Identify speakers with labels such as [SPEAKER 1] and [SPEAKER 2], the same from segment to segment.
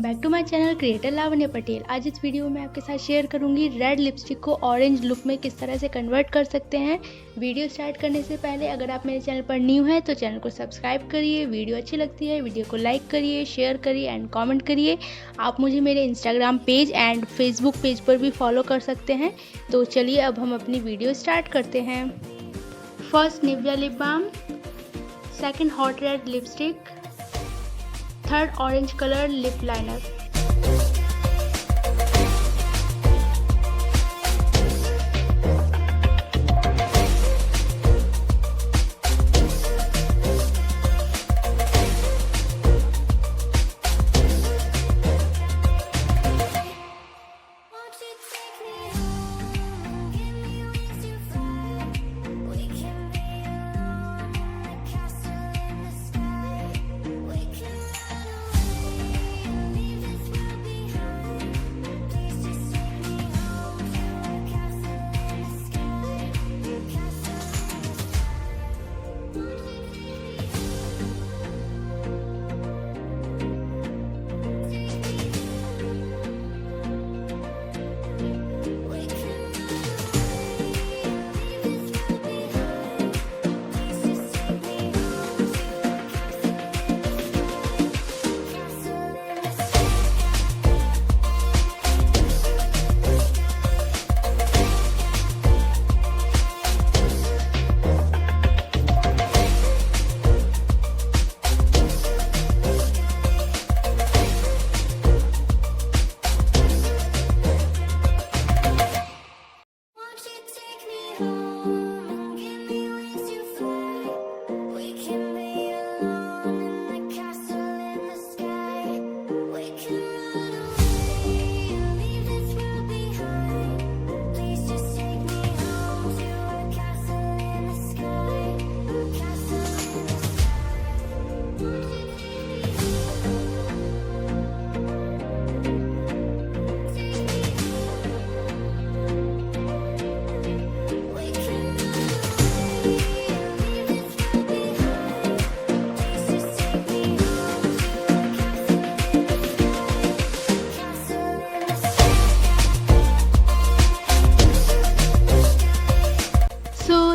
[SPEAKER 1] Back to my channel creator Lavanya Patel. आज इस video में आपके साथ शेयर करूंगी रेड लिपस्टिक को ऑरेंज लुक में किस तरह से कन्वर्ट कर सकते हैं। वीडियो स्टार्ट करने से पहले अगर आप मेरे चैनल पर न्यू हैं तो चैनल को सब्सक्राइब करिए, वीडियो अच्छी लगती है वीडियो को लाइक करिए, शेयर करिए एंड कॉमेंट करिए। आप मुझे मेरे Instagram page and Facebook page पर भी फॉलो कर सकते हैं। तो चलिए अब हम अपनी वीडियो स्टार्ट करते हैं। First Nivea lip balm, second hot red lipstick, third orange colour lip liner.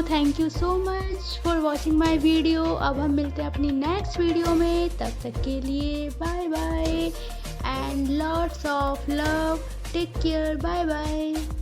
[SPEAKER 1] Thank you so much for watching my video. अब हम मिलते हैं अपनी नेक्स्ट वीडियो में, तब तक के लिए bye bye and lots of love, take care, bye bye.